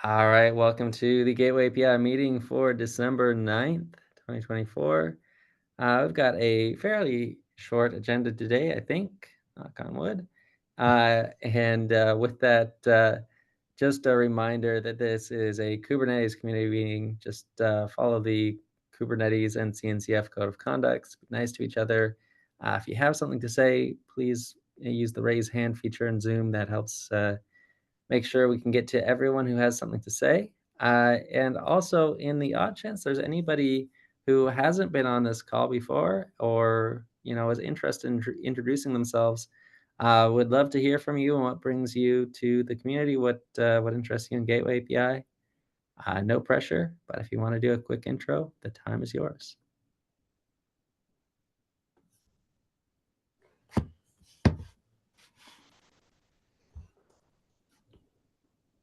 All right, welcome to the Gateway API meeting for December 9th, 2024. We've got a fairly short agenda today, I think, knock on wood. And with that, just a reminder that this is a Kubernetes community meeting. Just follow the Kubernetes and CNCF code of conduct. Be nice to each other. If you have something to say, please use the raise hand feature in Zoom. That helps make sure we can get to everyone who has something to say. And also, in the odd chance there's anybody who hasn't been on this call before or is interested in introducing themselves, would love to hear from you and what brings you to the community, what interests you in Gateway API. No pressure, but if you want to do a quick intro, the time is yours.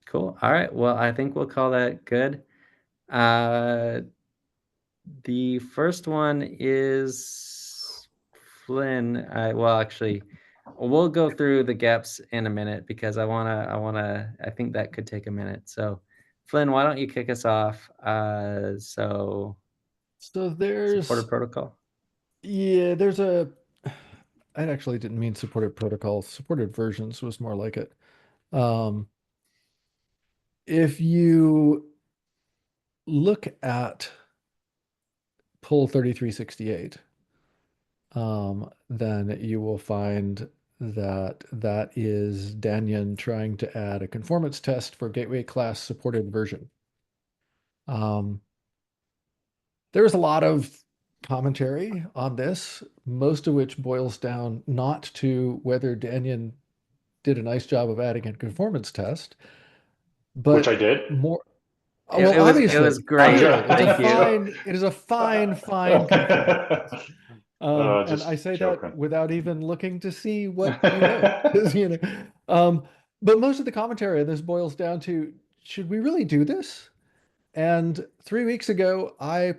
Cool. All right. Well, I think we'll call that good. The first one is Flynn. Well, actually, we'll go through the gaps in a minute because I think that could take a minute. So, Flynn, why don't you kick us off? So there's supported protocol. there's a I actually didn't mean supported protocol. Supported versions was more like it. Um, if you look at pull 3368, then you will find that that is Danyan trying to add a conformance test for gateway class supported version. There's a lot of commentary on this, most of which boils down not to whether Danyan did a nice job of adding a conformance test, Which I but did. more, It well, was great. obviously, it's a Thank you. it is a fine conformance test. And I Just say that joking. without even looking to see what you wrote, 'cause, but most of the commentary on this boils down to, should we really do this? And 3 weeks ago, I,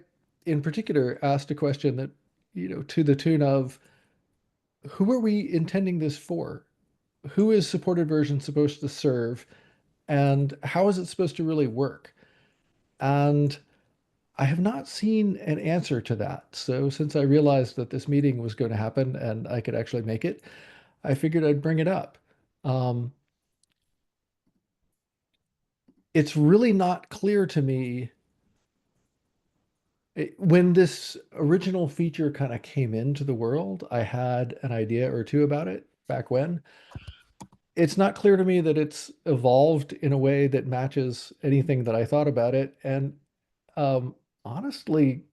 in particular, asked a question that, to the tune of, who are we intending this for? Who is supported version supposed to serve? And how is it supposed to really work? And I have not seen an answer to that. So since I realized that this meeting was going to happen and I could actually make it, I figured I'd bring it up. Um, it's really not clear to me. When this original feature kind of came into the world, I had an idea or two about it back when. It's not clear to me that it's evolved in a way that matches anything that I thought about it. And honestly,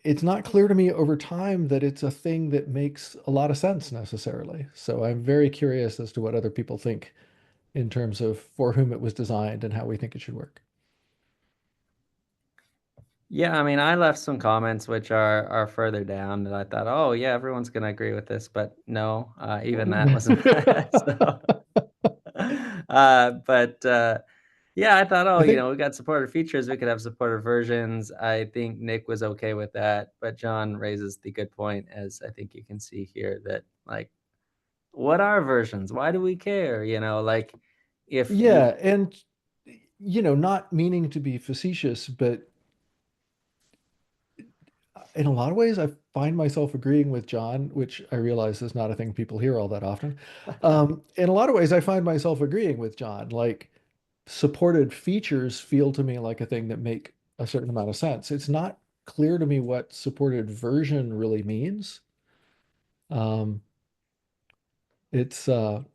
it's not clear to me over time that it's a thing that makes a lot of sense necessarily. So I'm very curious as to what other people think in terms of for whom it was designed and how we think it should work. Yeah, I mean, I left some comments which are further down that I thought, oh yeah, everyone's gonna agree with this, but no, even that wasn't so. But yeah, I thought, oh, I think, we got supported features, we could have supported versions. I think Nick was okay with that, but John raises the good point, as I think you can see here, that like, what are versions? Why do we care? Like if you yeah, and not meaning to be facetious, but in a lot of ways, I find myself agreeing with John, which I realize is not a thing people hear all that often. In a lot of ways, I find myself agreeing with John. Like, supported features feel to me like a thing that make a certain amount of sense. It's not clear to me what supported version really means. Um, it's some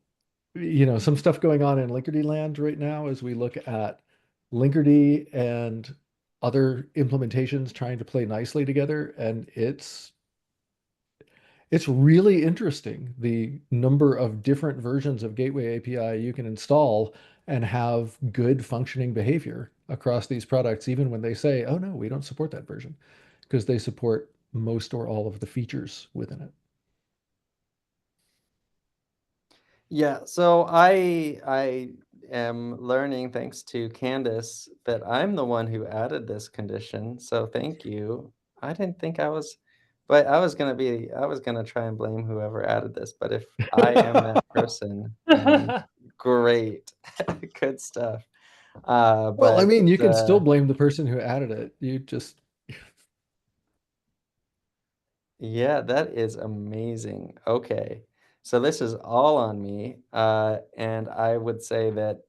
stuff going on in Linkerd land right now as we look at Linkerd and other implementations trying to play nicely together, and it's really interesting the number of different versions of Gateway API you can install and have good functioning behavior across these products, even when they say, oh no, we don't support that version, because they support most or all of the features within it. Yeah, so I am learning thanks to Candace that I'm the one who added this condition. So thank you. I didn't think I was, but I was gonna try and blame whoever added this, but if I am that person, then great. Good stuff. Well, I But mean, you can still blame the person who added it. You just, yeah, that is amazing. Okay. So this is all on me. And I would say that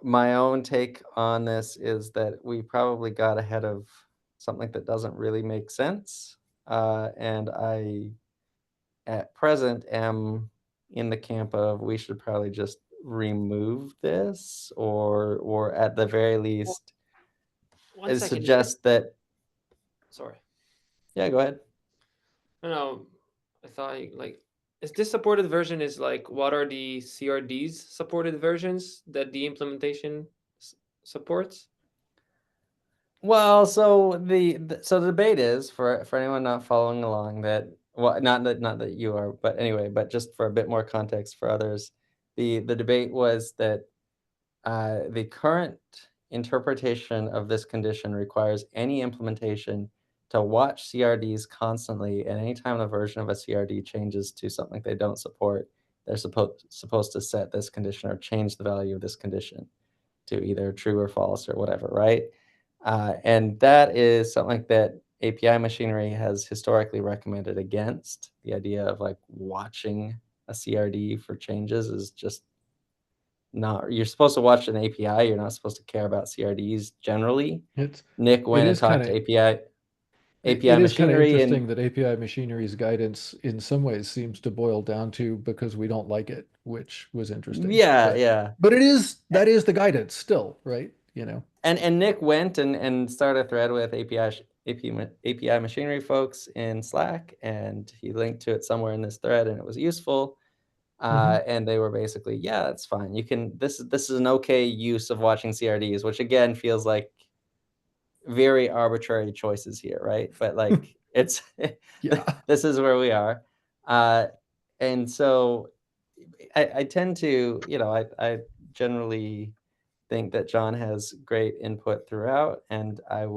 my own take on this is that we probably got ahead of something that doesn't really make sense. And I, at present, am in the camp of we should probably just remove this, or at the very Well, least, one second. Is this suggest that. sorry? Yeah, go ahead. No, no. I thought like is this supported version is like what are the CRDs supported versions that the implementation supports? Well, so the debate is for anyone not following along that, well, not that you are, but anyway, but just for a bit more context for others, the debate was that the current interpretation of this condition requires any implementation to watch CRDs constantly, and anytime the version of a CRD changes to something they don't support, they're supposed to set this condition or change the value of this condition to either true or false or whatever, right? And that is something that API machinery has historically recommended against. The idea of like watching a CRD for changes is just not. You're supposed to watch an API. You're not supposed to care about CRDs generally. it's, Nick it went and is kind talked to of, API it is kind of machinery, interesting and that API machinery's guidance in some ways seems to boil down to because we don't like it, which was interesting. yeah, yeah. But it is, that is the guidance still, right? You know. And Nick went and started a thread with API machinery folks in Slack, and he linked to it somewhere in this thread, and it was useful. Hmm. And they were basically, yeah, that's fine. You can, this is an okay use of watching CRDs, which again feels like very arbitrary choices here, right? But like it's Yeah. this is where we are. Uh, and so I tend to, I generally think that John has great input throughout, and I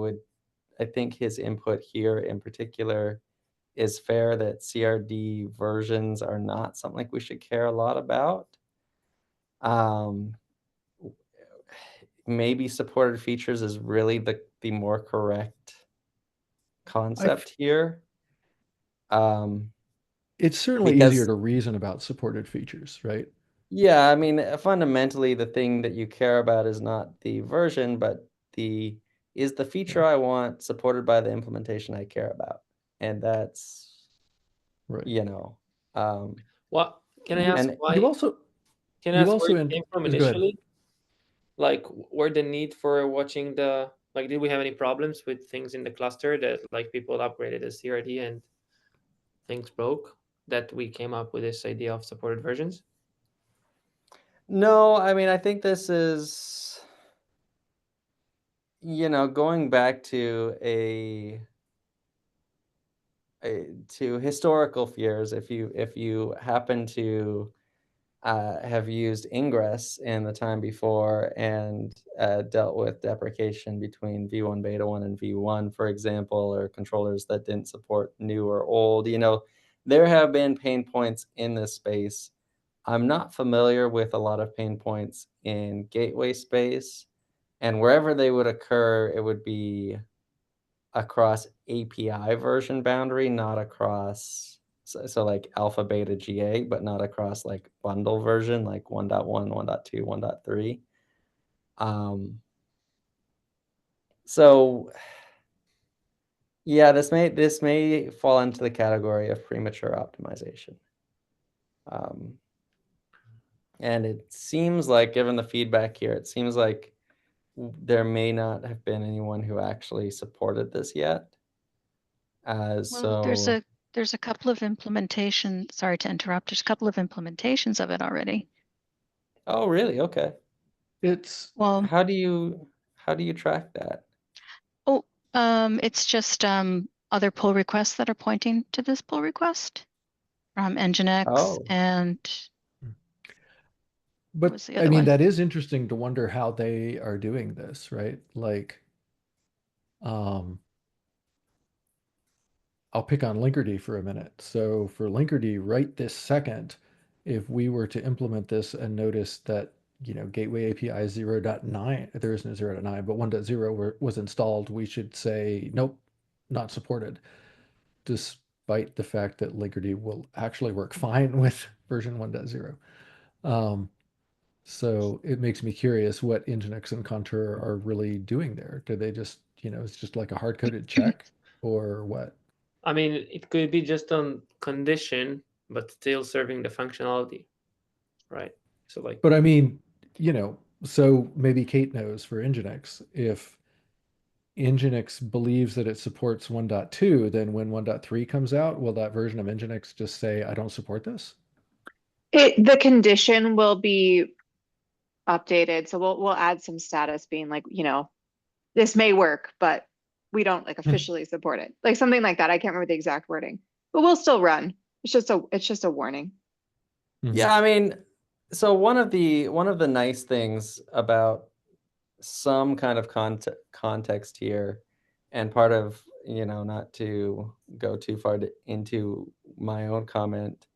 think his input here in particular is fair, that CRD versions are not something we should care a lot about. Um, Maybe supported features is really the more correct I, concept here. Um, it's certainly easier because to reason about supported features, right? yeah, I mean, fundamentally, the thing that you care about is not the version, but the is the feature Yeah, I want supported by the implementation I care about, and that's right. you know, um, What can I You ask and you why? also Can I you ask where also it end, came from go ahead. initially? Like where the need for watching the like did we have any problems with things in the cluster that like people upgraded the CRD and things broke that we came up with this idea of supported versions? no, I mean, I think this is going back to to historical fears. If you happen to have used Ingress in the time before and dealt with deprecation between V1 Beta 1 and V1, for example, or controllers that didn't support new or old. There have been pain points in this space. I'm not familiar with a lot of pain points in gateway space, and wherever they would occur, it would be across API version boundary, not across, so like alpha, beta, GA, but not across like bundle version, like 1.1, 1.2, 1.3. So yeah, this may fall into the category of premature optimization. Um, and it seems like, given the feedback here, it seems like there may not have been anyone who actually supported this yet. Well, there's So, a couple of implementation, sorry to interrupt, there's a couple of implementations of it already. oh, really? Okay. It's Well, How do you track that? oh, it's just other pull requests that are pointing to this pull request from Nginx Oh, and what but was the I other mean one? that is interesting to wonder how they are doing this, right? Like um I'll pick on Linkerd for a minute. So for Linkerd right this second, if we were to implement this and notice that Gateway API 0.9, there isn't a 0.9, but 1.0 was installed, we should say, nope, not supported, despite the fact that Linkerd will actually work fine with version 1.0. So it makes me curious what Nginx and Contour are really doing there. Do they just, it's just like a hard-coded check or what? I mean, it could be just on condition, but still serving the functionality, right? So like, But I mean, so maybe Kate knows for Nginx, if Nginx believes that it supports 1.2, then when 1.3 comes out, will that version of Nginx just say, I don't support this? The condition will be updated. So we'll add some status being like, this may work, but we don't like officially support it. Like something like that. I can't remember the exact wording, but we'll still run. It's just a warning. Yeah, I mean, so one of the nice things about some kind of context here, and part of, not to go too far into my own comment,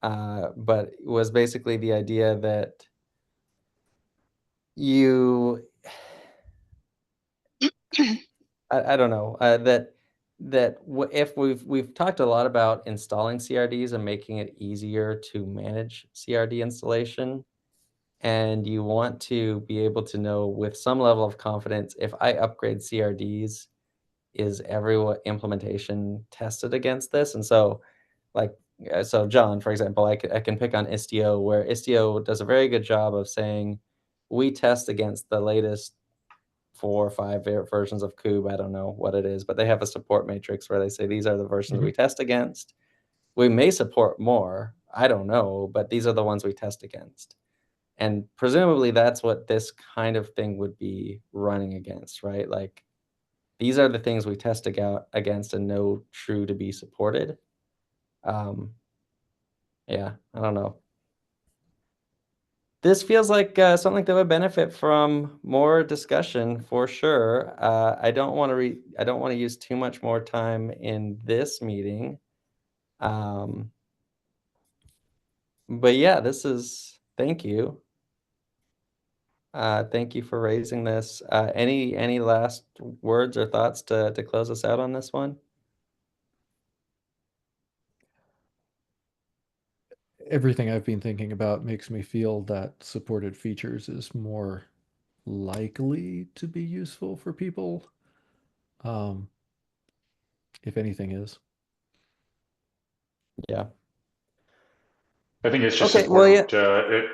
but was basically the idea that you, I don't know, if we've talked a lot about installing CRDs and making it easier to manage CRD installation. And you want to be able to know with some level of confidence, if I upgrade CRDs, is every implementation tested against this? And so, so John, for example, I can pick on Istio, where Istio does a very good job of saying, we test against the latest 4 or 5 versions of Kube. I don't know what it is, but they have a support matrix where they say, these are the versions we test against. We may support more, I don't know, but these are the ones we test against. And presumably that's what this kind of thing would be running against, right? Like, these are the things we test against and know true to be supported. Yeah, I don't know. This feels like something that would benefit from more discussion for sure. I don't want to use too much more time in this meeting. But yeah, thank you. Thank you for raising this. Any last words or thoughts to close us out on this one? Everything I've been thinking about makes me feel that supported features is more likely to be useful for people. If anything is. Yeah. I think it's just Okay, well, important. I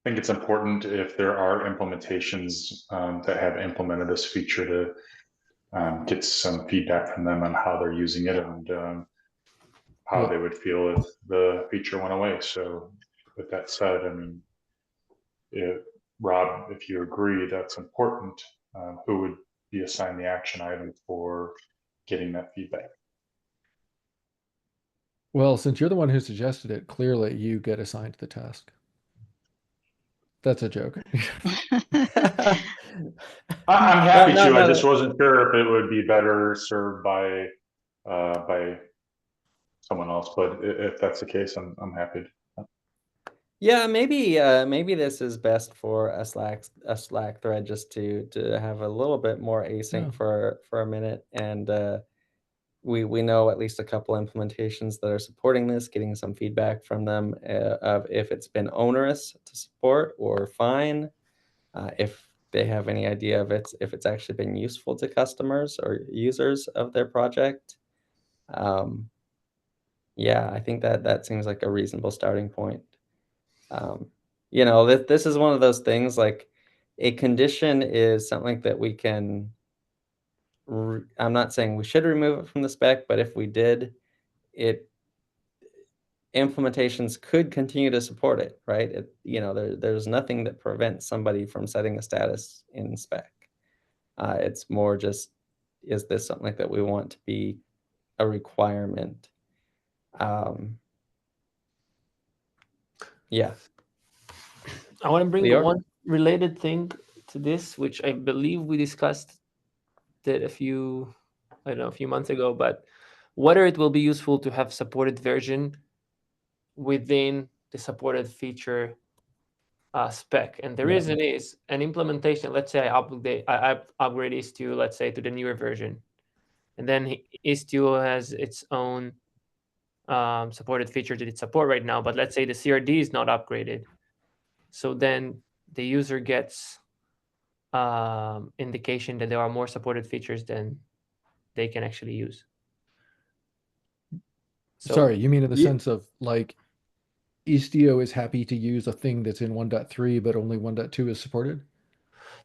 think it's important if there are implementations that have implemented this feature to get some feedback from them on how they're using it and how they would feel if the feature went away. So with that said, I mean, Rob, if you agree that's important, who would be assigned the action item for getting that feedback? Well, since you're the one who suggested it, clearly you get assigned the task. That's a joke. I'm happy to. No, I just wasn't sure if it would be better served by someone else. But if that's the case, I'm happy. Yeah, maybe this is best for a Slack thread, just to have a little bit more async for a minute, and we know at least a couple implementations that are supporting this, getting some feedback from them of if it's been onerous to support or fine, if they have any idea of if it's actually been useful to customers or users of their project. Yeah, I think that seems like a reasonable starting point. This is one of those things, like, a condition is something that we can, I'm not saying we should remove it from the spec, but if we did, implementations could continue to support it, right? There's nothing that prevents somebody from setting a status in spec. It's more just, is this something that we want to be a requirement? Yeah. I want to bring Lior? one related thing to this, which I believe we discussed it a few months ago, but whether it will be useful to have supported version within the supported feature spec, and the Yeah. reason is an implementation. Let's say I upgrade Istio, let's say, to the newer version, and then Istio has its own supported feature that it support right now. But let's say the CRD is not upgraded, so then the user gets indication that there are more supported features than they can actually use. So, Sorry, you mean in the Yeah. sense of like Istio is happy to use a thing that's in 1.3, but only 1.2 is supported?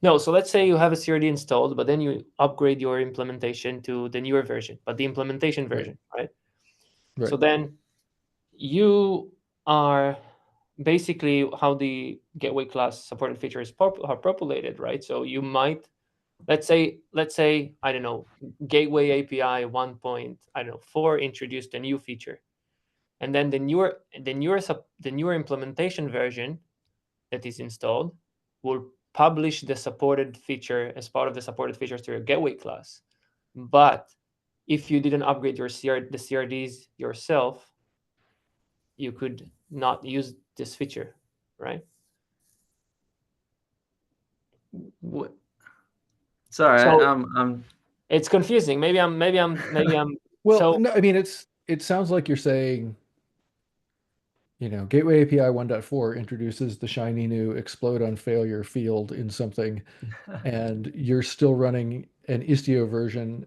no, so let's say you have a CRD installed, but then you upgrade your implementation to the newer version, but the implementation version, right? Right. So then you are basically how the gateway class supported features are populated, right? So you might, let's say, I don't know, gateway API 1.4 introduced a new feature, and then the newer implementation version that is installed will publish the supported feature as part of the supported features to your gateway class. But if you didn't upgrade the CRDs yourself, you could not use this feature, right? What? Sorry, So I'm it's confusing. Maybe I'm. Well, So no, I mean, it sounds like you're saying, Gateway API 1.4 introduces the shiny new explode on failure field in something, and you're still running an Istio version.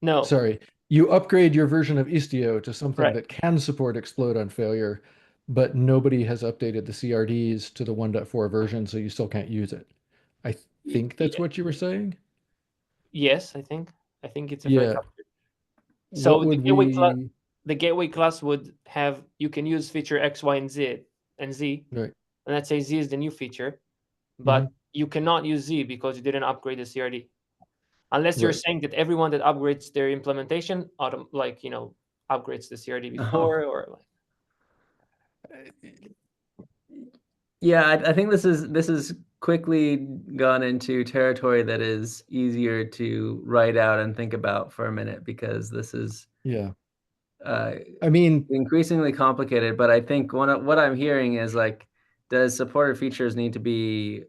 no, Sorry, you upgrade your version of Istio to something right. that can support explode on failure, but nobody has updated the CRDs to the 1.4 version, so you still can't use it. I think that's what you were saying. Yes, I think it's a fair Yeah. assumption. What So would we? the gateway class would have, you can use feature X, Y, and Z, Right. and let's say Z is the new feature, but Mhm. you cannot use Z because you didn't upgrade the CRD. Unless you're Right. saying that everyone that upgrades their implementation upgrades the CRD before, or like, Yeah, I think this is quickly gone into territory that is easier to write out and think about for a minute, because this is Yeah. uh, I mean, increasingly complicated. But I think what I'm hearing is like, does supported features need to be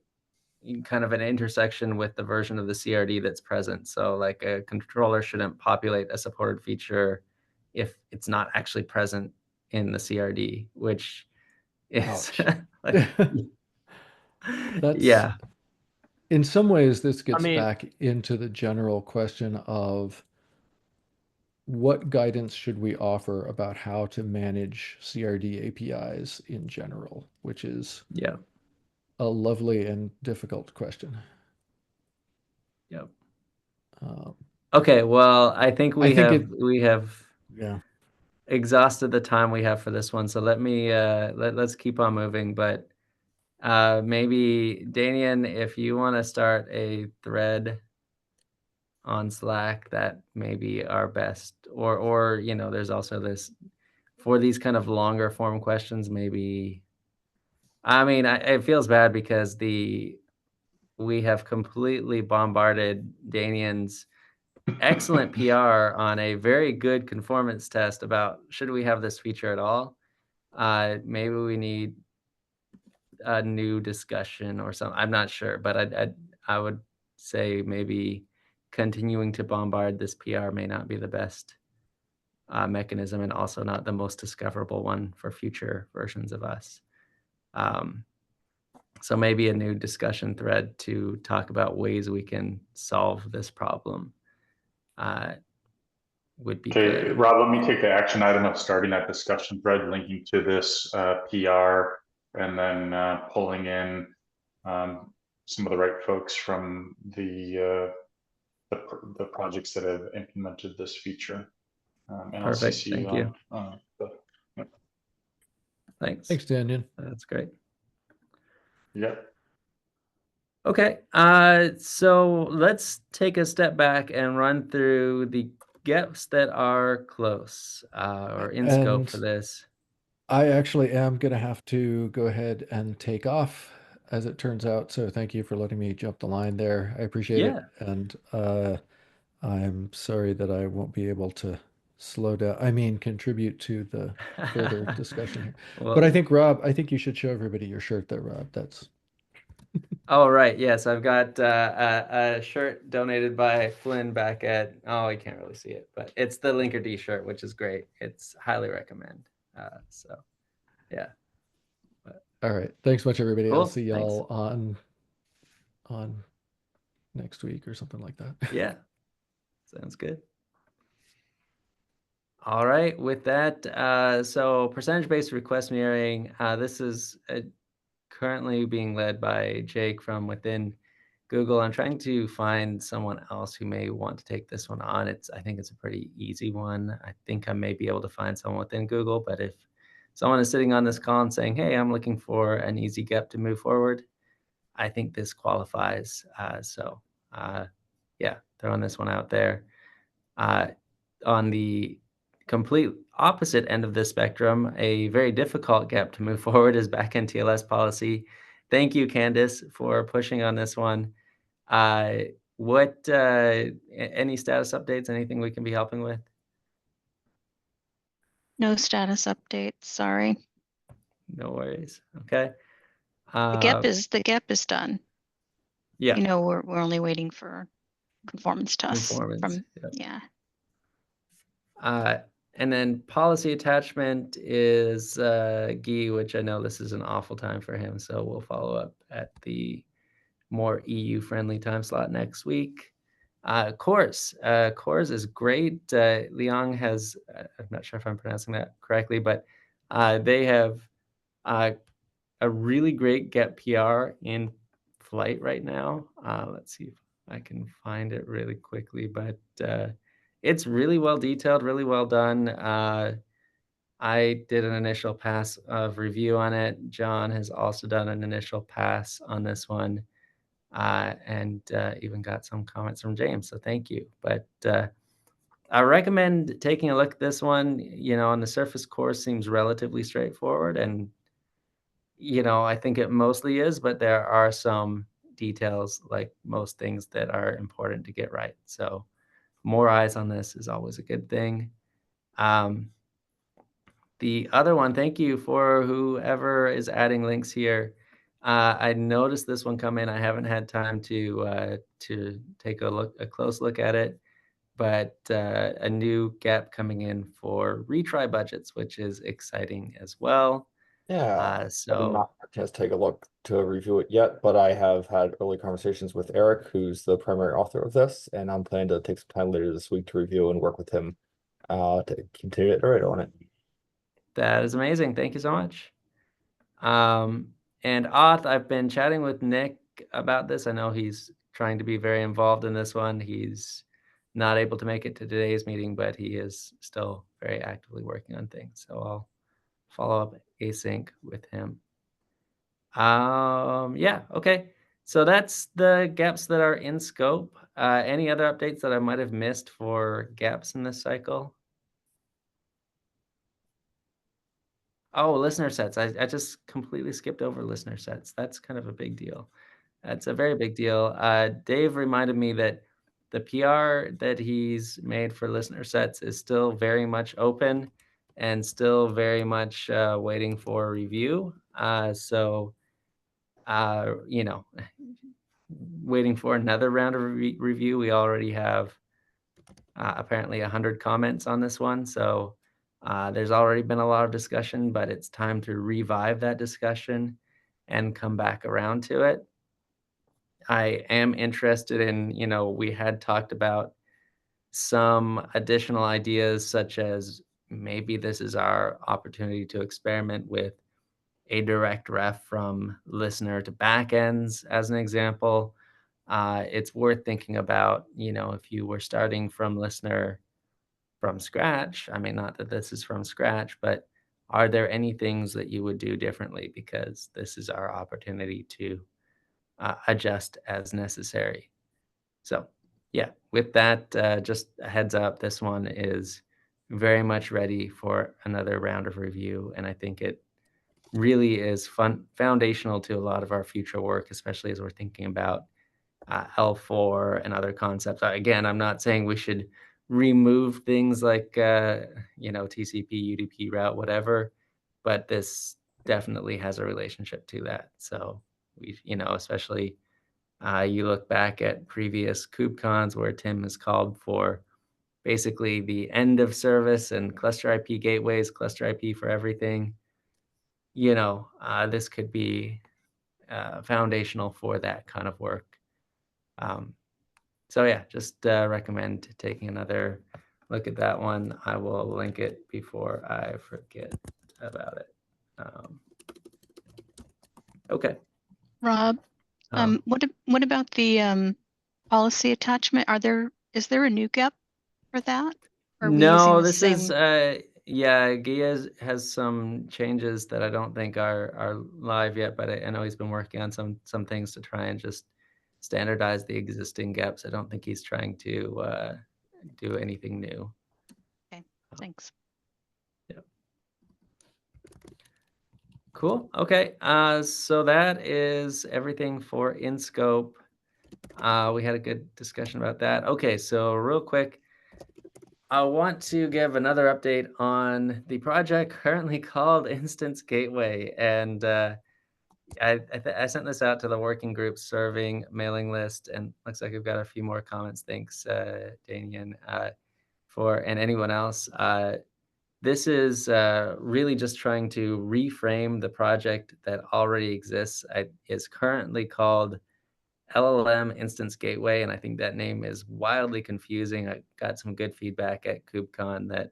kind of an intersection with the version of the CRD that's present? So like a controller shouldn't populate a supported feature if it's not actually present in the CRD, which is ouch. like, That's yeah. in some ways, this I gets mean, back into the general question of what guidance should we offer about how to manage CRD APIs in general, which is Yeah. a lovely and difficult question. Yep. Um, Okay, well, I think I think we have yeah. exhausted the time we have for this one. So let me let's keep on moving. But maybe Danian, if you want to start a thread on Slack, that may be our best. Or there's also this for these kind of longer form questions. Maybe I mean it feels bad because we have completely bombarded Danian's excellent PR on a very good conformance test about should we have this feature at all. Maybe we need a new discussion or something. I'm not sure, but I would say maybe continuing to bombard this PR may not be the best mechanism, and also not the most discoverable one for future versions of us. So maybe a new discussion thread to talk about ways we can solve this problem would be Okay, good. Rob, let me take the action item of starting that discussion thread, linking to this PR, and then pulling in some of the right folks from the projects that have implemented this feature. And I'll Perfect. CC Thank you you. on. Thanks. Thanks, Daniel. That's great. Yep. Okay. So let's take a step back and run through the gaps that are close or in scope for And this. I actually am going to have to go ahead and take off, as it turns out. So thank you for letting me jump the line there. I appreciate Yeah. it. And I'm sorry that I won't be able to slow down. I mean, contribute to the further discussion here. Well, But I think, Rob, I think you should show everybody your shirt there, Rob. That's oh, right. Yes, I've got a shirt donated by Flynn back at, oh, you can't really see it, but it's the Linkerd shirt, which is great. It's highly recommend. So, yeah. all right. Thanks much, everybody. I'll Cool. see y'all on next week or something like that. Yeah. Sounds good. All right. With that, so percentage-based request mirroring, this is currently being led by Jake from within Google. I'm trying to find someone else who may want to take this one on. I think it's a pretty easy one. I think I may be able to find someone within Google, but if someone is sitting on this call and saying, hey, I'm looking for an easy GEP to move forward, I think this qualifies. Yeah, throwing this one out there. On the complete opposite end of the spectrum, a very difficult GEP to move forward is backend TLS policy. Thank you, Candice, for pushing on this one. Any status updates, anything we can be helping with? No status updates, sorry. No worries. Okay. The GEP is done. Yeah. We're only waiting for conformance tests Conformance. yeah. And then policy attachment is Guy, which I know this is an awful time for him, so we'll follow up at the more EU-friendly time slot next week. Course is great. Liang has, I'm not sure if I'm pronouncing that correctly, but they have a really great GET PR in flight right now. Let's see if I can find it really quickly, but it's really well detailed, really well done. I did an initial pass of review on it. John has also done an initial pass on this one, and even got some comments from James, so thank you. But I recommend taking a look at this one. On the surface, course seems relatively straightforward, and I think it mostly is, but there are some details, like most things, that are important to get right. So more eyes on this is always a good thing. The other one, thank you for whoever is adding links here. I noticed this one come in. I haven't had time to take a close look at it, but a new gap coming in for retry budgets, which is exciting as well. Yeah, I have not had a chance to take a look to review it yet, but I have had early conversations with Eric, who's the primary author of this, and I'm planning to take some time later this week to review and work with him to continue to iterate on it. That is amazing. Thank you so much. And Oth, I've been chatting with Nick about this. I know he's trying to be very involved in this one. He's not able to make it to today's meeting, but he is still very actively working on things. So I'll follow up async with him. Yeah, okay. So that's the gaps that are in scope. Any other updates that I might have missed for gaps in this cycle? Oh, listener sets. I just completely skipped over listener sets. That's kind of a big deal. That's a very big deal. Dave reminded me that the PR that he's made for listener sets is still very much open and still very much waiting for review. Waiting for another round of review. We already have apparently 100 comments on this one. So there's already been a lot of discussion, but it's time to revive that discussion and come back around to it. I am interested in, we had talked about some additional ideas, such as maybe this is our opportunity to experiment with a direct ref from listener to backends, as an example. It's worth thinking about, if you were starting from listener from scratch. I mean, not that this is from scratch, but are there any things that you would do differently? Because this is our opportunity to adjust as necessary. So yeah, with that, just a heads up, this one is very much ready for another round of review. And I think it really is foundational to a lot of our future work, especially as we're thinking about L4 and other concepts. Again, I'm not saying we should remove things like TCP, UDP route, whatever, but this definitely has a relationship to that. So we, especially you look back at previous KubeCons where Tim has called for basically the end of service and cluster IP gateways, cluster IP for everything. This could be foundational for that kind of work. So yeah, just recommend taking another look at that one. I will link it before I forget about it. Okay. Rob, what about the policy attachment? Is there a new GEP for that? Or are we using No, the this same? is Gia has some changes that I don't think are live yet, but I know he's been working on some things to try and just standardize the existing gaps. I don't think he's trying to do anything new. Okay, thanks. Yeah. Cool. Okay. So that is everything for in scope. We had a good discussion about that. Okay, so real quick, I want to give another update on the project currently called Instance Gateway, and I sent this out to the working group serving mailing list, and looks like we've got a few more comments. Thanks, Danian, and anyone else. This is really just trying to reframe the project that already exists. It's currently called LLM Instance Gateway, and I think that name is wildly confusing. I got some good feedback at KubeCon that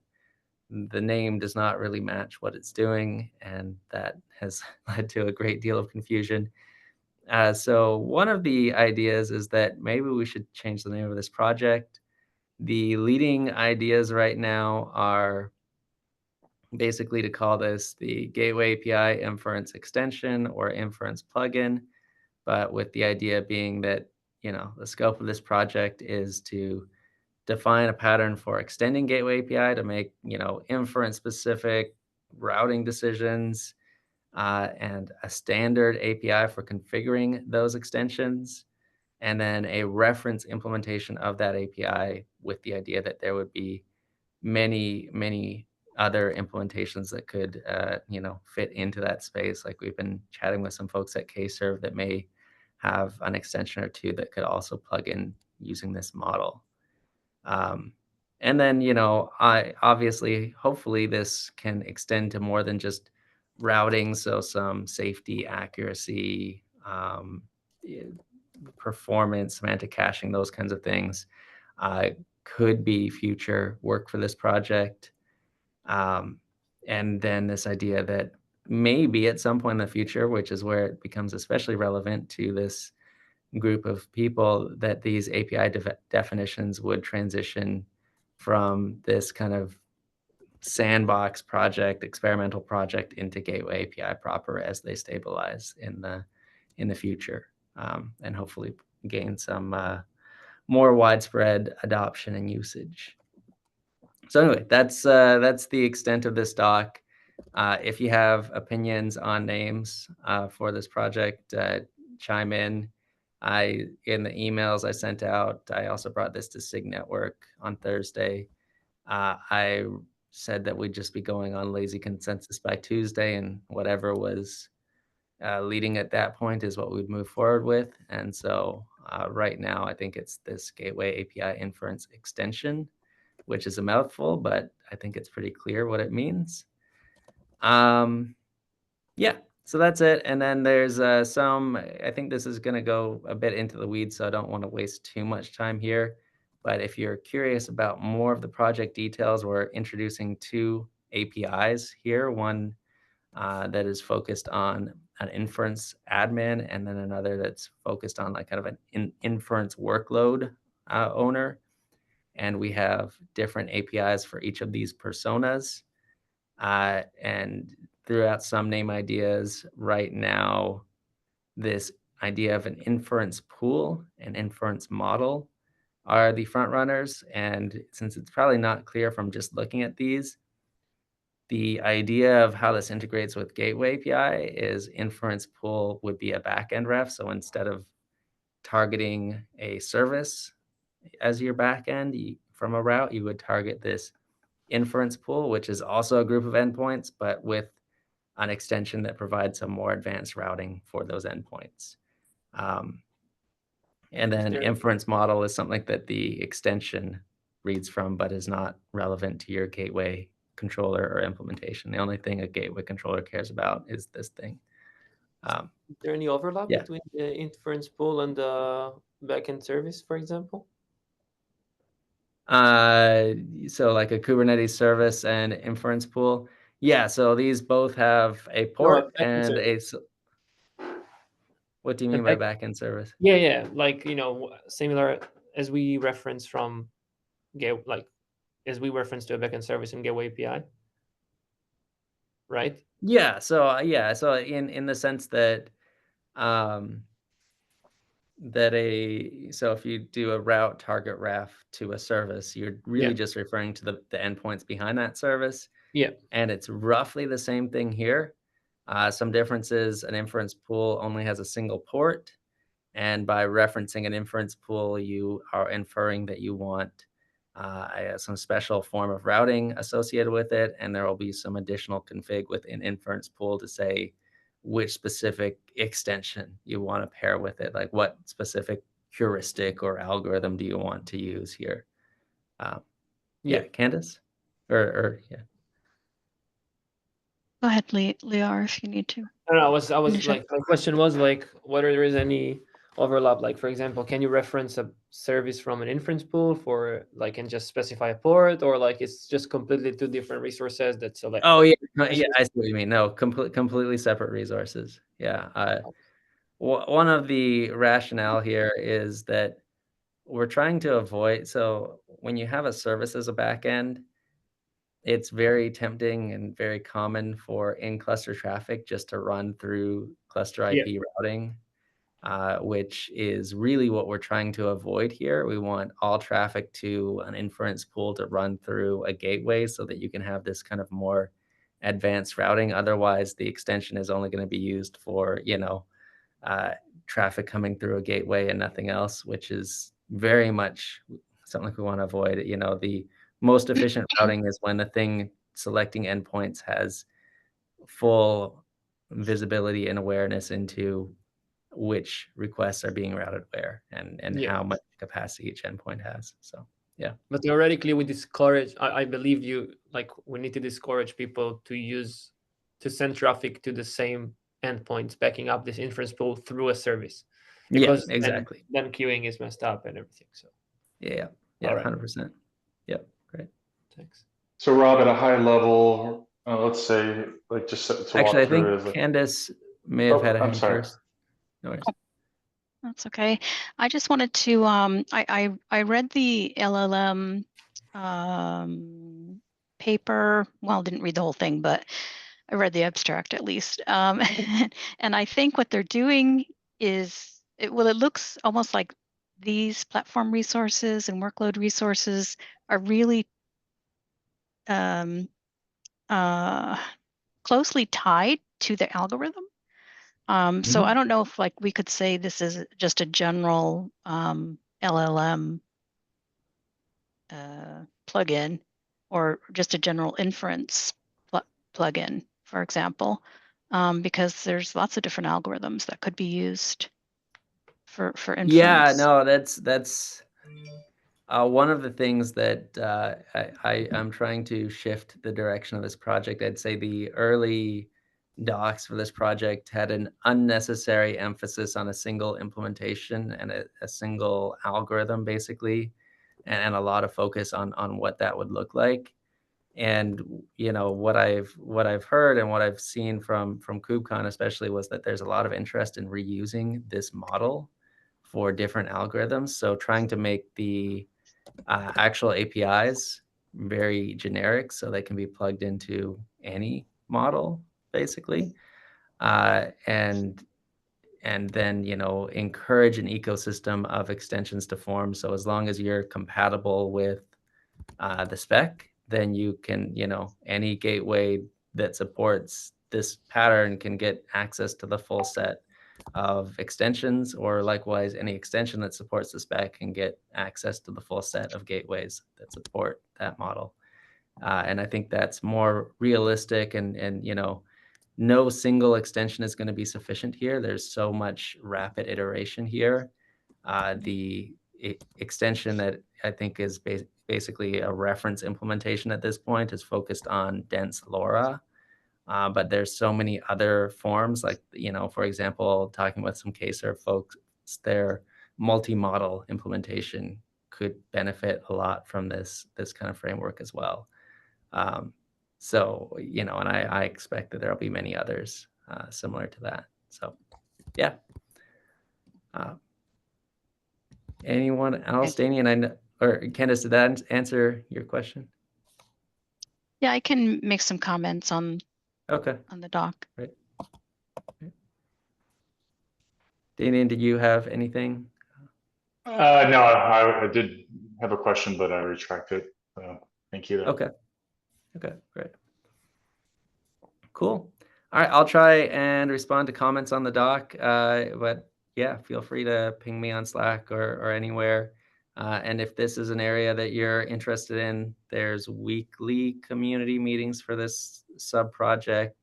the name does not really match what it's doing, and that has led to a great deal of confusion. So one of the ideas is that maybe we should change the name of this project. The leading ideas right now are basically to call this the Gateway API Inference Extension or Inference Plugin, but with the idea being that, the scope of this project is to define a pattern for extending Gateway API to make, inference-specific routing decisions, and a standard API for configuring those extensions, and then a reference implementation of that API with the idea that there would be many, many other implementations that could, fit into that space. Like we've been chatting with some folks at Kserve that may have an extension or two that could also plug in using this model. And then, hopefully this can extend to more than just routing. So some safety, accuracy, performance, semantic caching, those kinds of things could be future work for this project. And then this idea that maybe at some point in the future, which is where it becomes especially relevant to this group of people, that these API definitions would transition from this kind of sandbox project, experimental project, into Gateway API proper as they stabilize in the future, and hopefully gain some more widespread adoption and usage. So anyway, that's the extent of this doc. If you have opinions on names for this project, chime in. In the emails I sent out, I also brought this to SIG Network on Thursday. I said that we'd just be going on lazy consensus by Tuesday, and whatever was leading at that point is what we'd move forward with. And so right now, I think it's this Gateway API Inference Extension, which is a mouthful, but I think it's pretty clear what it means. Yeah, so that's it. And then there's I think this is going to go a bit into the weeds, so I don't want to waste too much time here. But if you're curious about more of the project details, we're introducing two APIs here. One that is focused on an inference admin, and then another that's focused on like kind of an inference workload owner. And we have different APIs for each of these personas. And throughout some name ideas right now, this idea of an inference pool and inference model are the front runners. And since it's probably not clear from just looking at these, the idea of how this integrates with Gateway API is inference pool would be a backend ref. So instead of targeting a service as your backend, from a route, you would target this inference pool, which is also a group of endpoints, but with an extension that provides some more advanced routing for those endpoints. And then inference model is something that the extension reads from, but is not relevant to your gateway controller or implementation. The only thing a gateway controller cares about is this thing. Is there any overlap yeah. between the inference pool and the backend service, for example? So like a Kubernetes service and inference pool. Yeah, so these both have a port and a. What do you mean by backend service? Yeah, like similar as we reference from as we reference to a backend service in Gateway API, right? Yeah. So so in the sense that so if you do a route target ref to a service, you're really just referring to the endpoints behind that service. Yeah. And it's roughly the same thing here. Some differences: an inference pool only has a single port. And by referencing an inference pool, you are inferring that you want some special form of routing associated with it. And there will be some additional config within inference pool to say which specific extension you want to pair with it. Like what specific heuristic or algorithm do you want to use here? Candace? Or yeah. Go ahead, Lior, if you need to. I don't know, I was like, my question was like whether there is any overlap. Like, for example, can you reference a service from an inference pool for like and just specify a port, or like it's just completely two different resources that select? Oh yeah, yeah, I see what you mean. No, completely separate resources. Yeah. One of the rationale here is that we're trying to avoid. So when you have a service as a backend, it's very tempting and very common for in-cluster traffic just to run through cluster IP routing, which is really what we're trying to avoid here. We want all traffic to an inference pool to run through a gateway so that you can have this kind of more advanced routing. Otherwise, the extension is only going to be used for, traffic coming through a gateway and nothing else, which is very much something we want to avoid. The most efficient routing is when the thing selecting endpoints has full visibility and awareness into which requests are being routed where and how much capacity each endpoint has. So yeah. But theoretically, we discourage. I believe we need to discourage people to send traffic to the same endpoints, backing up this inference pool through a service. Because exactly. Then queuing is messed up and everything. So yeah, 100%. Yep, great. Thanks. So Rob, at a high level, let's say, like just to actually, walk through. I think Candace may have had a hand first. No worries. That's okay. I just wanted to. I read the LLM paper. Well, didn't read the whole thing, but I read the abstract at least. And I think what they're doing is, it looks almost like these platform resources and workload resources are really closely tied to the algorithm. So I don't know if we could say this is just a general LLM plugin, or just a general inference plugin, for example, because there's lots of different algorithms that could be used for inference. Yeah, no, that's one of the things that I'm trying to shift the direction of this project. I'd say the early docs for this project had an unnecessary emphasis on a single implementation and a single algorithm, basically, and a lot of focus on what that would look like. And what I've heard and what I've seen from KubeCon especially was that there's a lot of interest in reusing this model for different algorithms. So trying to make the actual APIs very generic so they can be plugged into any model, basically, and then encourage an ecosystem of extensions to form. So as long as you're compatible with the spec, then you can any gateway that supports this pattern can get access to the full set of extensions, or likewise any extension that supports the spec can get access to the full set of gateways that support that model. And I think that's more realistic, and no single extension is going to be sufficient here. There's so much rapid iteration here. The extension that I think is basically a reference implementation at this point is focused on dense LoRa. But there's so many other forms, like, for example, talking with some K-serve folks, their multi-model implementation could benefit a lot from this kind of framework as well. So, and I expect that there'll be many others similar to that. So, yeah. Anyone else, Danian, or Candace, did that answer your question? Yeah, I can make some comments on the doc. Right. Danian, did you have anything? No, I did have a question, but I retracted. Thank you. Okay, great. Cool. All right, I'll try and respond to comments on the doc, but yeah, feel free to ping me on Slack or anywhere. And if this is an area that you're interested in, there's weekly community meetings for this sub-project.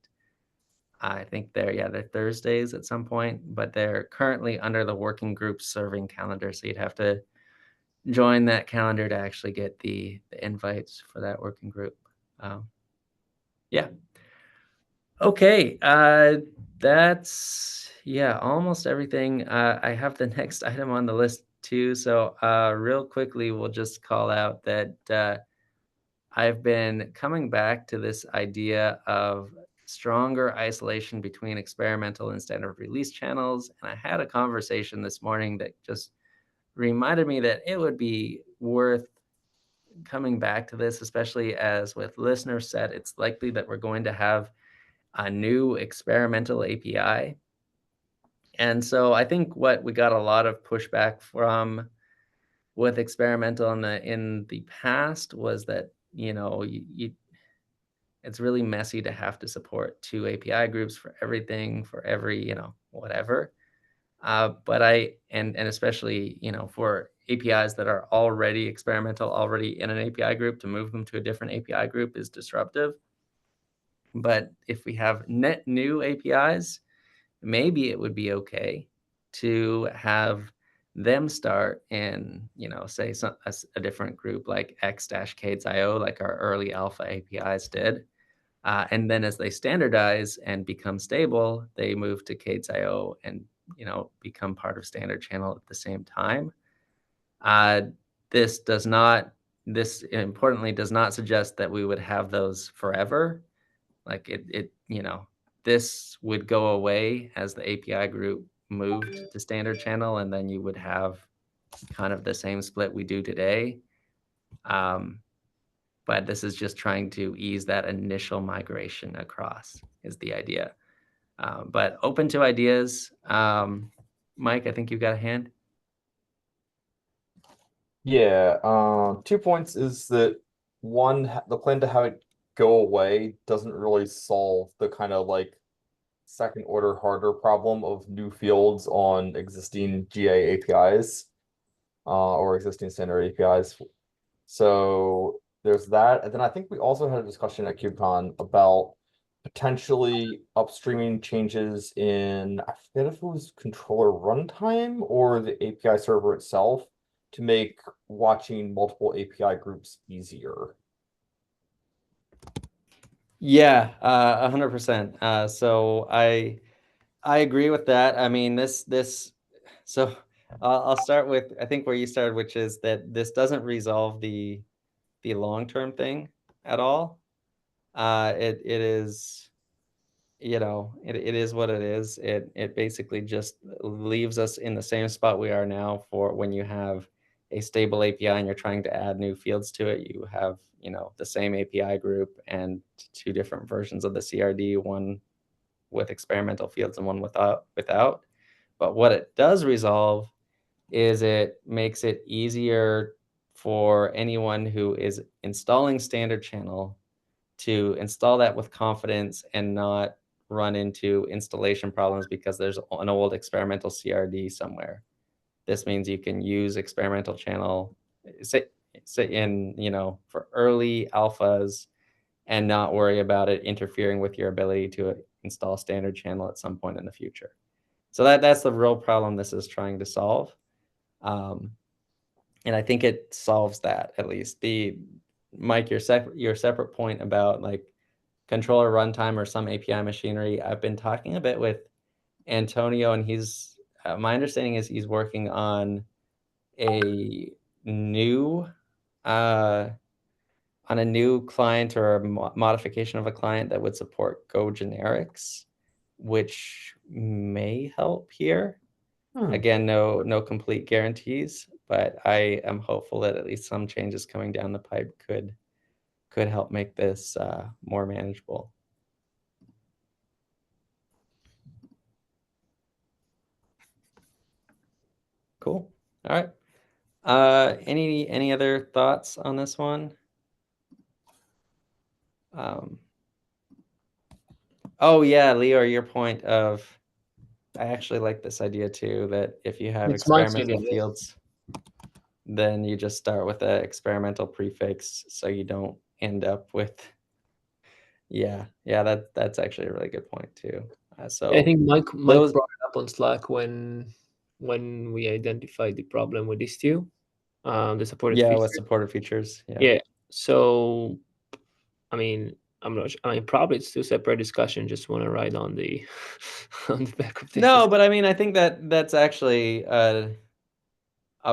I think they're Thursdays at some point, but they're currently under the working group serving calendar. So you'd have to join that calendar to actually get the invites for that working group. Yeah. Okay. That's almost everything. I have the next item on the list too. So real quickly, we'll just call out that I've been coming back to this idea of stronger isolation between experimental and standard release channels. And I had a conversation this morning that just reminded me that it would be worth coming back to this, especially as with listener set, it's likely that we're going to have a new experimental API. And so I think what we got a lot of pushback from with experimental in the past was that, it's really messy to have to support 2 API groups for everything, for every, whatever. But and especially, for APIs that are already experimental, already in an API group, to move them to a different API group is disruptive. But if we have net new APIs, maybe it would be okay to have them start in, say a different group like x-Kades.io, like our early alpha APIs did. And then as they standardize and become stable, they move to Kades.io and, become part of standard channel at the same time. This importantly does not suggest that we would have those forever. Like this would go away as the API group moved to standard channel, and then you would have kind of the same split we do today. But this is just trying to ease that initial migration across is the idea. But open to ideas. Mike, I think you've got a hand. Yeah, 2 points is that one, the plan to have it go away doesn't really solve the kind of like second order harder problem of new fields on existing GA APIs or existing standard APIs. So there's that. And then I think we also had a discussion at KubeCon about potentially upstreaming changes in, I forget if it was controller runtime or the API server itself to make watching multiple API groups easier. Yeah, 100%. So I agree with that. I mean, so I'll start with, I think, where you started, which is that this doesn't resolve the long-term thing at all. It is, it is what it is. It basically just leaves us in the same spot we are now for when you have a stable API and you're trying to add new fields to it. You have, the same API group and 2 different versions of the CRD, one with experimental fields and one without. But what it does resolve is it makes it easier for anyone who is installing standard channel to install that with confidence and not run into installation problems because there's an old experimental CRD somewhere. This means you can use experimental channel, say in, for early alphas and not worry about it interfering with your ability to install standard channel at some point in the future. So that's the real problem this is trying to solve. And I think it solves that, at least. Mike, your separate point about like controller runtime or some API machinery, I've been talking a bit with Antonio, and he's my understanding is he's working on a new client or a modification of a client that would support Go generics, which may help here. Again, no complete guarantees, but I am hopeful that at least some changes coming down the pipe could help make this more manageable. Cool. All right. Any other thoughts on this one? Oh yeah, Leo, your point of, I actually like this idea too, that if you have It's Mike's experimental idea, yeah. fields, then you just start with an experimental prefix so you don't end up with, yeah, that's actually a really good point too. So I think Mike those, brought it up on Slack when we identified the problem with these two, the supported yeah, features. with supported features. Yeah. So, I mean, I'm not. I mean, probably it's two separate discussion. Just want to ride on the on the back of this. No, but I mean, I think that's actually a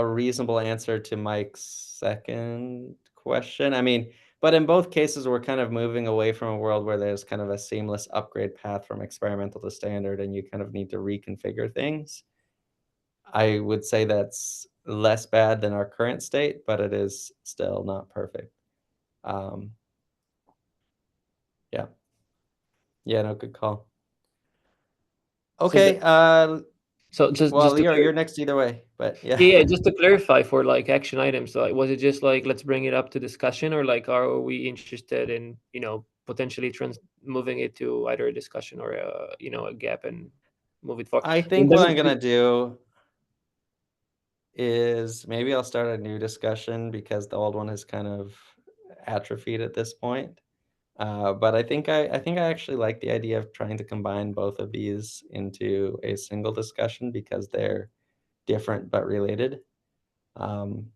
reasonable answer to Mike's second question. I mean, but in both cases, we're kind of moving away from a world where there's kind of a seamless upgrade path from experimental to standard, and you kind of need to reconfigure things. I would say that's less bad than our current state, but it is still not perfect. Yeah. Yeah, no, good call. Okay. So just Leo, you're next either way, but yeah. Yeah, just to clarify for like action items, like was it just like let's bring it up to discussion, or like are we interested in potentially moving it to either a discussion or a gap and move it forward? I think what I'm gonna do is maybe I'll start a new discussion because the old one has kind of atrophied at this point. But I think I actually like the idea of trying to combine both of these into a single discussion because they're different but related. So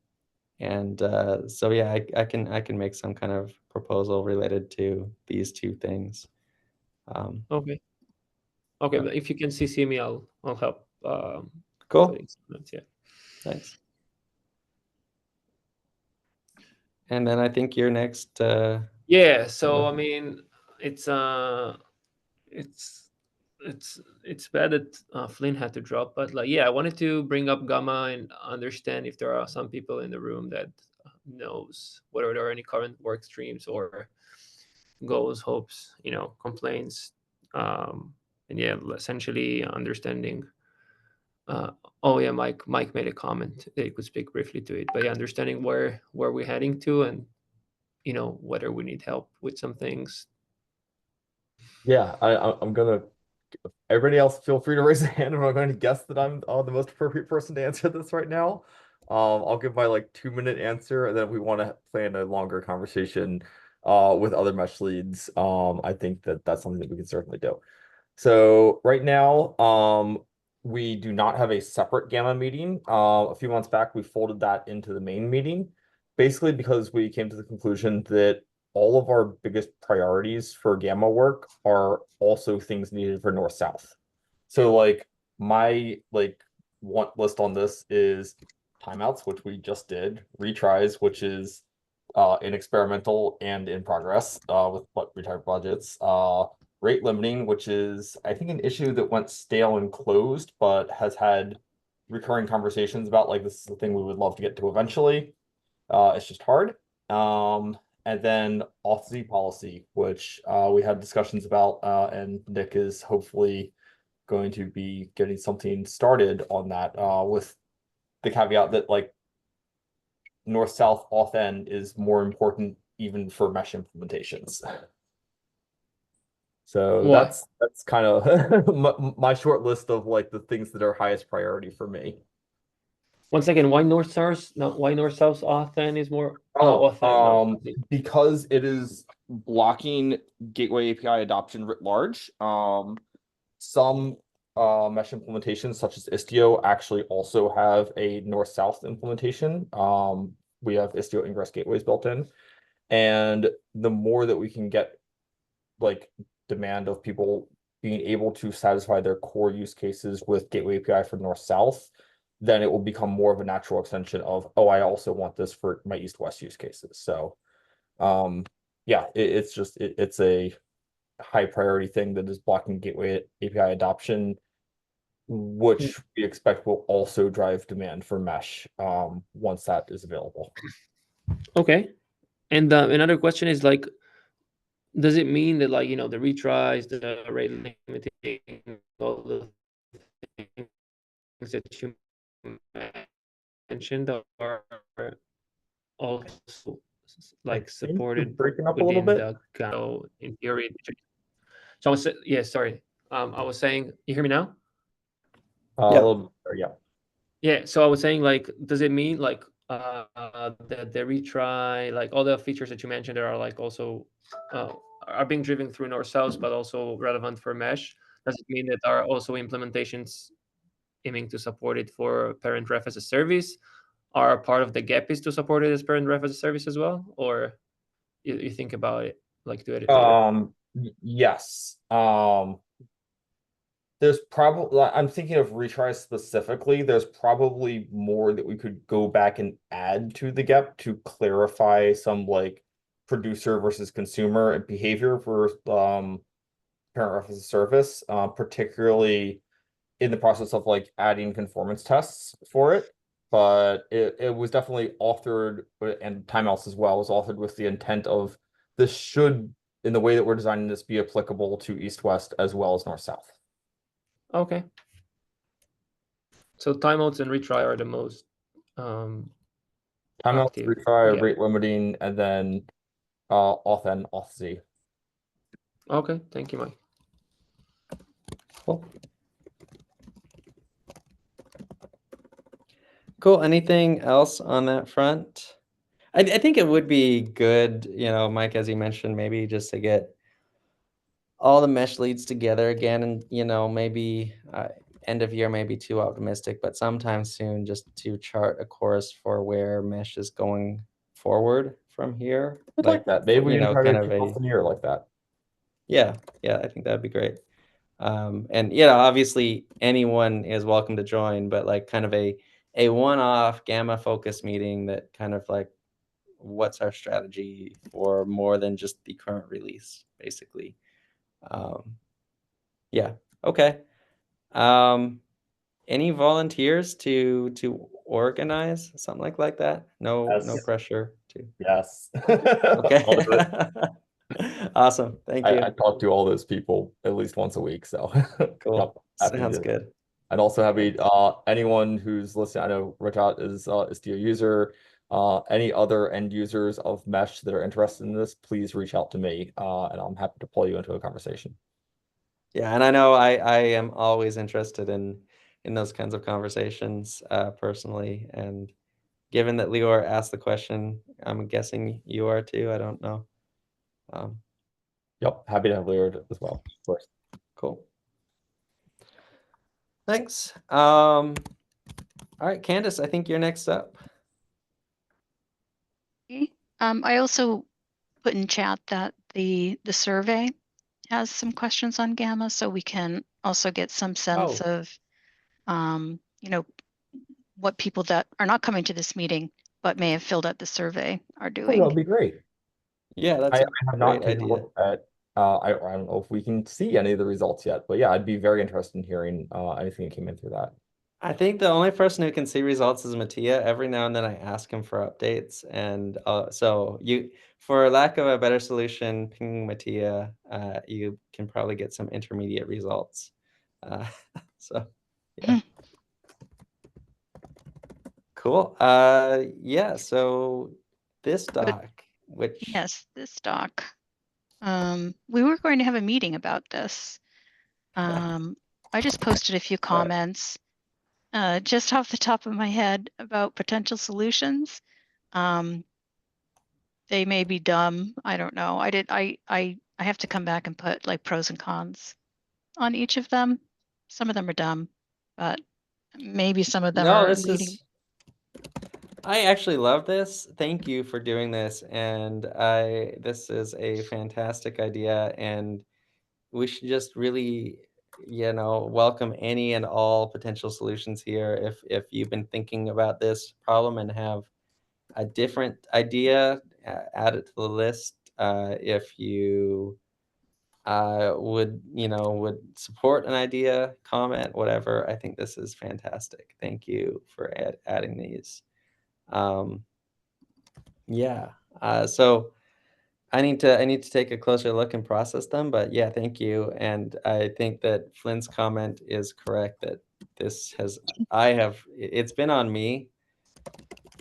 yeah, I can make some kind of proposal related to these two things. Okay. But if you can CC me, I'll help. Cool. Yeah. Thanks. And then I think you're next. Yeah. So I mean, it's bad that Flynn had to drop, but like, yeah, I wanted to bring up Gamma and understand if there are some people in the room that knows whether there are any current work streams or goals, hopes, complaints, and yeah, essentially understanding. Oh yeah, Mike made a comment that you could speak briefly to it, but yeah, understanding where we're heading to, and whether we need help with some things. Yeah, I'm gonna. Everybody else, feel free to raise a hand. I'm going to guess that I'm the most appropriate person to answer this right now. I'll give my 2-minute answer, and then if we want to plan a longer conversation with other mesh leads, I think that's something that we can certainly do. So right now, we do not have a separate Gamma meeting. A few months back, we folded that into the main meeting, basically because we came to the conclusion that all of our biggest priorities for Gamma work are also things needed for North-South. So my one list on this is timeouts, which we just did, retries, which is in experimental and in progress with retired budgets, rate limiting, which is I think an issue that went stale and closed, but has had recurring conversations about this is the thing we would love to get to eventually. It's just hard. And then auth policy, which we had discussions about, and Nick is hopefully going to be getting something started on that, with the caveat that north-south auth-n is more important even for mesh implementations. So Why? that's kind of my short list of like the things that are highest priority for me. One second, why north south? No, why north south authn is more? Because it is blocking gateway API adoption writ large. Some mesh implementations such as Istio actually also have a north-south implementation. We have Istio ingress gateways built in, and the more that we can get like demand of people being able to satisfy their core use cases with gateway API for north-south, then it will become more of a natural extension of, oh, I also want this for my east-west use cases. So yeah, it's a high priority thing that is blocking gateway API adoption, which we expect will also drive demand for mesh once that is available. Okay. And another question is like, does it mean that like, the retries, the rate limiting, all the things that you mentioned are also like supported breaking up a little bit? in theory? So I was sorry. I was saying, you hear me now? A little bit, yeah. Yeah, so I was saying, like, does it mean like that the retry, like all the features that you mentioned, there are like also are being driven through north-south, but also relevant for mesh? Does it mean that there are also implementations aiming to support it for parent ref as a service? Are part of the gap is to support it as parent ref as a service as well, or you think about it like do it later? Yes. There's probably, I'm thinking of retries specifically. There's probably more that we could go back and add to the gap to clarify some like producer versus consumer behavior for parent ref as a service, particularly in the process of like adding conformance tests for it. But it was definitely authored, and timeouts as well was authored with the intent of this should, in the way that we're designing this, be applicable to east-west as well as north-south. Okay. So timeouts and retry are the most Timeouts, active. retry, Yeah. rate limiting, and then auth n, auth z. Okay, thank you, Mike. Cool. Cool. Anything else on that front? I think it would be good, Mike, as you mentioned, maybe just to get all the mesh leads together again, and maybe end of year may be too optimistic, but sometime soon, just to chart a course for where mesh is going forward from here. I'd like that. Maybe we can try kind to of kick off the year like that. Yeah, I think that'd be great. And obviously anyone is welcome to join, but like kind of a one-off Gamma focus meeting that kind of like, what's our strategy for more than just the current release, basically. Yeah. Okay. Any volunteers to organize something like that? No, Yes. no pressure to. Yes. Okay. I'll do it. Awesome. Thank you. I talk to all those people at least once a week, so Cool. yep, Sounds good. And also happy anyone who's listening. I know Rajat is Istio user. Any other end users of mesh that are interested in this, please reach out to me, and I'm happy to pull you into a conversation. Yeah, and I know I am always interested in those kinds of conversations personally. And given that Lior asked the question, I'm guessing you are too. I don't know. Yep, happy to have Lior as well, of course. Cool. Thanks. All right, Candace, I think you're next up. Okay. I also put in chat that the survey has some questions on Gamma, so we can also get some sense of, what people that are not coming to this meeting but may have filled out the survey are doing. That would be great. Yeah, that's I a have great not taken a idea. look at. I don't know if we can see any of the results yet, but yeah, I'd be very interested in hearing anything that came in through that. I think the only person who can see results is Mattia. Every now and then I ask him for updates, and so for lack of a better solution, ping Mattia. You can probably get some intermediate results. So yeah. Cool. Yeah. So this doc, which yes, this doc. We were going to have a meeting about this. I just posted a few comments, just off the top of my head about potential solutions. They may be dumb. I don't know. I have to come back and put like pros and cons on each of them. Some of them are dumb, but maybe some of them No, are this leading. is. I actually love this. Thank you for doing this, and this is a fantastic idea, and we should just really, welcome any and all potential solutions here. If you've been thinking about this problem and have a different idea, add it to the list. If you would support an idea, comment, whatever. I think this is fantastic. Thank you for adding these. Yeah. So I need to take a closer look and process them, but yeah, thank you. And I think that Flynn's comment is correct that it's been on me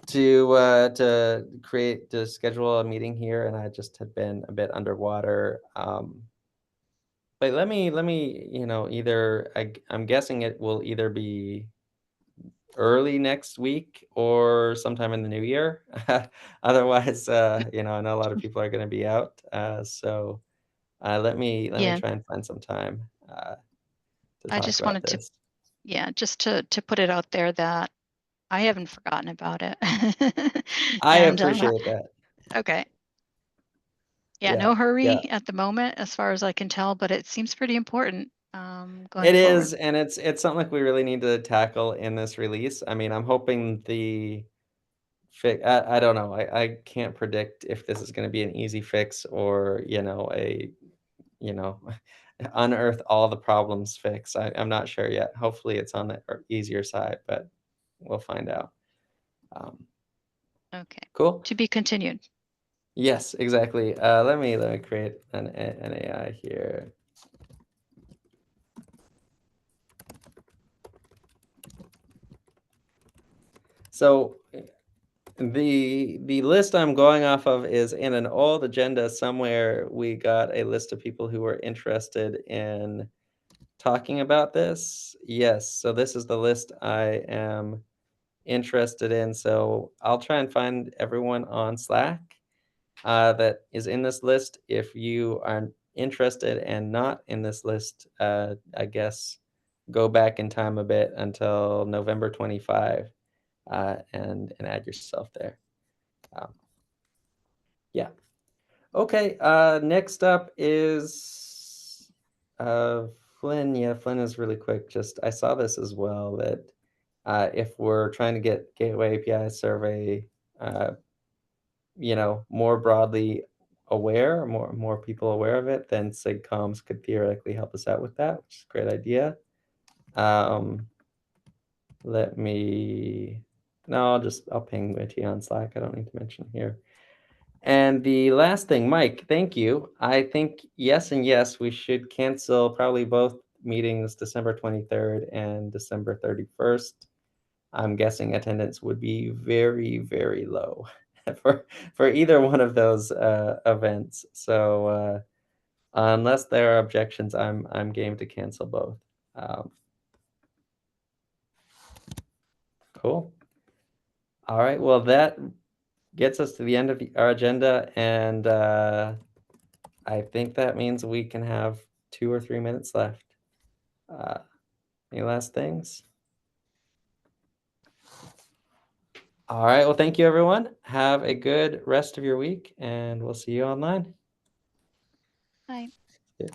to schedule a meeting here, and I just had been a bit underwater. But let me, I'm guessing it will either be early next week or sometime in the new year. Otherwise, I know a lot of people are going to be out. So let me Yeah. try and find some time to I talk just about wanted this. just to put it out there that I haven't forgotten about it. I And appreciate that. okay. Yeah, Yeah, no hurry yeah. at the moment, as far as I can tell, but it seems pretty important going It forward. is, and it's something like we really need to tackle in this release. I mean, I'm hoping the fix. I don't know. I can't predict if this is going to be an easy fix or you know unearth all the problems fix. I'm not sure yet. Hopefully, it's on the easier side, but we'll find out. Okay. Cool. To be continued. Yes, exactly. Let me create an AI here. So the list I'm going off of is in an old agenda somewhere. We got a list of people who were interested in talking about this. Yes, so this is the list I am interested in. So I'll try and find everyone on Slack that is in this list. If you are interested and not in this list, I guess go back in time a bit until November 25 and add yourself there. Yeah. Okay. Next up is Flynn. Yeah, Flynn is really quick. Just I saw this as well that if we're trying to get Gateway API survey, more broadly aware, more people aware of it, then SIG comms could theoretically help us out with that, which is a great idea. Let me. No, I'll ping Witty on Slack. I don't need to mention here. And the last thing, Mike, thank you. I think yes and yes, we should cancel probably both meetings, December 23rd and December 31st. I'm guessing attendance would be very, very low for either one of those events. So unless there are objections, I'm game to cancel both. Cool. All right. Well, that gets us to the end of our agenda, and I think that means we can have 2 or 3 minutes left. Any last things? All right. Well, thank you, everyone. Have a good rest of your week, and we'll see you online. Bye. Yeah.